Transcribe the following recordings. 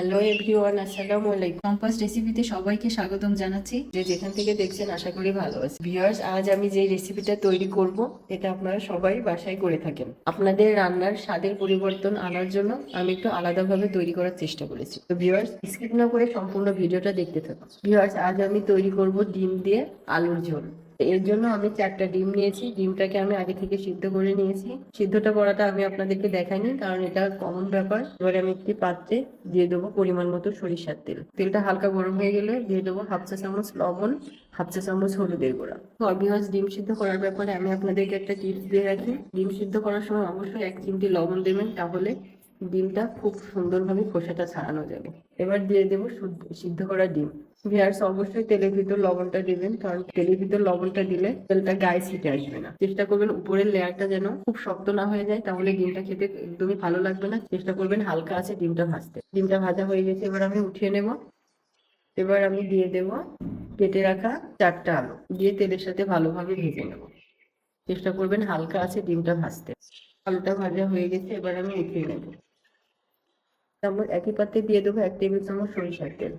Hello everyone, আসসালামু আলাইকুম। Compass রেসিপিতে সবাইকে স্বাগতম জানাচ্ছি। যে যেখান থেকে দেখছেন আশা করি ভালো আছে। ভিউয়ার্স, আজ আমি যে রেসিপিটা তৈরি করব এটা আপনারা সবাই বাসায় করে থাকেন। আপনাদের রান্নার স্বাদের পরিবর্তন আনার জন্য আমি একটু আলাদাভাবে তৈরি করার চেষ্টা করেছি। তো ভিউয়ার্স, স্কিপ না করে সম্পূর্ণ ভিডিওটা দেখতে থাকুন। ভিউয়ার্স, আজ আমি তৈরি করব ডিম দিয়ে আলুর ঝোল। এর জন্য আমি 4টা ডিম নিয়েছি। ডিমটাকে আমি আগে থেকে সিদ্ধ করে নিয়েছি। সিদ্ধটা করাটা আমি আপনাদেরকে দেখাইনি, কারণ এটা কমন ব্যাপার। এবারে আমি একটি পাত্রে দিয়ে দেবো পরিমাণ মতো সরিষার তেল। তেলটা হালকা গরম হয়ে গেলে দিয়ে দেবো হাফ চা চামচ লবণ, হাফ চা চামচ হলুদের গুঁড়া। ভিউয়ার্স, ডিম সিদ্ধ করার ব্যাপারে আমি আপনাদেরকে একটা টিপস দিয়ে রাখি। ডিম সিদ্ধ করার সময় অবশ্যই 1 চিমটি লবণ দেবেন, তাহলে ডিমটা খুব সুন্দরভাবে খোসাটা ছাড়ানো যাবে। এবার দিয়ে দেবো সিদ্ধ করা ডিম। ভিউয়ার্স, অবশ্যই তেলের ভিতর লবণটা দিবেন, কারণ তেলের ভিতর লবণটা দিলে তেলটা গায়ে ছিটে আসবে না। চেষ্টা করবেন উপরের লেয়ারটা যেন খুব শক্ত না হয়ে যায়, তাহলে ডিমটা খেতে একদমই ভালো লাগবে না। চেষ্টা করবেন হালকা আছে ডিমটা ভাজতে। ডিমটা ভাজা হয়ে গেছে, এবার আমি উঠিয়ে নেব। এবার আমি দিয়ে দেব কেটে রাখা 4টা আলু, দিয়ে তেলের সাথে ভালোভাবে ভেজে নেব। চেষ্টা করবেন হালকা আছে ডিমটা ভাজতে। আলুটা ভাজা হয়ে গেছে, এবার আমি উঠিয়ে নেব। একই পাত্রে দিয়ে দেবো 1 টেবিল চামচ সরিষার তেল।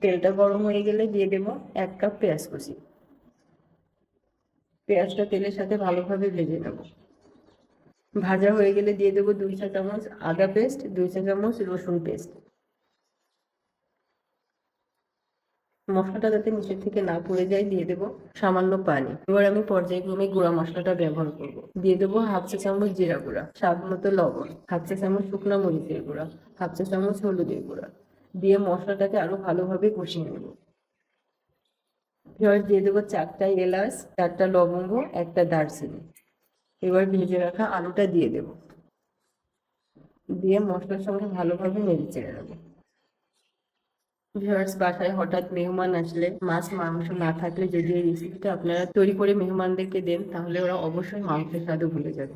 তেলটা গরম হয়ে গেলে দিয়ে দেবো 1 কাপ পেঁয়াজ কুচি। পেঁয়াজটা তেলের সাথে ভালোভাবে ভেজে নেব। ভাজা হয়ে গেলে দিয়ে দেবো 2 চা চামচ আদা পেস্ট, 2 চা চামচ রসুন পেস্ট। মশলাটা যাতে নিচের থেকে না পড়ে যায় দিয়ে দেবো সামান্য পানি। এবার আমি পর্যায়ক্রমে গুঁড়া মশলাটা ব্যবহার করব। দিয়ে দেবো হাফ চা চামচ জিরা গুঁড়া, স্বাদ মতো লবণ, হাফ চা চামচ শুকনো মরিচের গুঁড়া, হাফ চা চামচ হলুদের গুঁড়া, দিয়ে মশলাটাকে আরো ভালোভাবে কষিয়ে নেব। এবার দিয়ে দেবো 4টা এলাচ, 4টা লবঙ্গ, 1টা দারচিনি। এবার ভেজে রাখা আলুটা দিয়ে দেব, দিয়ে মশলার সঙ্গে ভালোভাবে নেড়ে চেড়ে নেব। ভিউয়ার্স, বাসায় হঠাৎ মেহমান আসলে, মাছ মাংস না থাকলে যদি এই রেসিপিটা আপনারা তৈরি করে মেহমানদেরকে দেন, তাহলে ওরা অবশ্যই মাংসের স্বাদও ভুলে যাবে।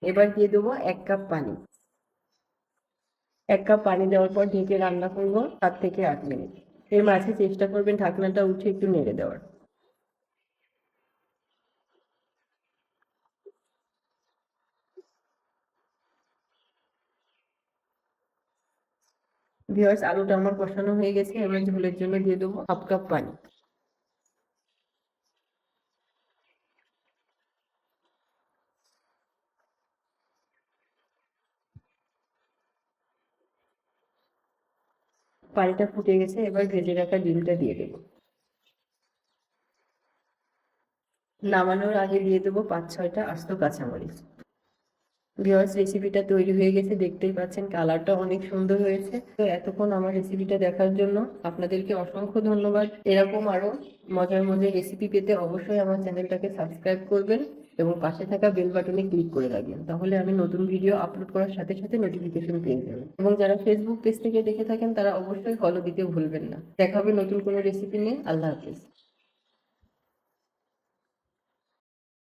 এবার দিয়ে দেবো 1 কাপ পানি। 1 কাপ পানি দেওয়ার পর ঢেকে রান্না করবো 7 থেকে 8 মিনিট। এর মাঝে চেষ্টা করবেন ঢাকনাটা উঠে একটু নেড়ে দেওয়ার। ভিউয়ার্স, আলুটা আমার কষানো হয়ে গেছে। এবার ঝোলের জন্য দিয়ে দেবো হাফ কাপ পানি। পানিটা ফুটে গেছে, এবার ভেজে রাখা ডিমটা দিয়ে দেবো। নামানোর আগে দিয়ে দেবো 5-6টা আস্ত কাঁচামরিচ। ভিউয়ার্স, রেসিপিটা তৈরি হয়ে গেছে, দেখতেই পাচ্ছেন কালারটা অনেক সুন্দর হয়েছে। তো এতক্ষণ আমার রেসিপিটা দেখার জন্য আপনাদেরকে অসংখ্য ধন্যবাদ। এরকম আরো মজার মজার রেসিপি পেতে অবশ্যই আমার চ্যানেলটাকে সাবস্ক্রাইব করবেন এবং পাশে থাকা বেল বাটনে ক্লিক করে রাখবেন, তাহলে আমি নতুন ভিডিও আপলোড করার সাথে সাথে নোটিফিকেশন পেয়ে যাবেন। এবং যারা ফেসবুক পেজ থেকে দেখে থাকেন তারা অবশ্যই ফলো দিতে ভুলবেন না। দেখা হবে নতুন কোনো রেসিপি নিয়ে। আল্লাহ হাফেজ।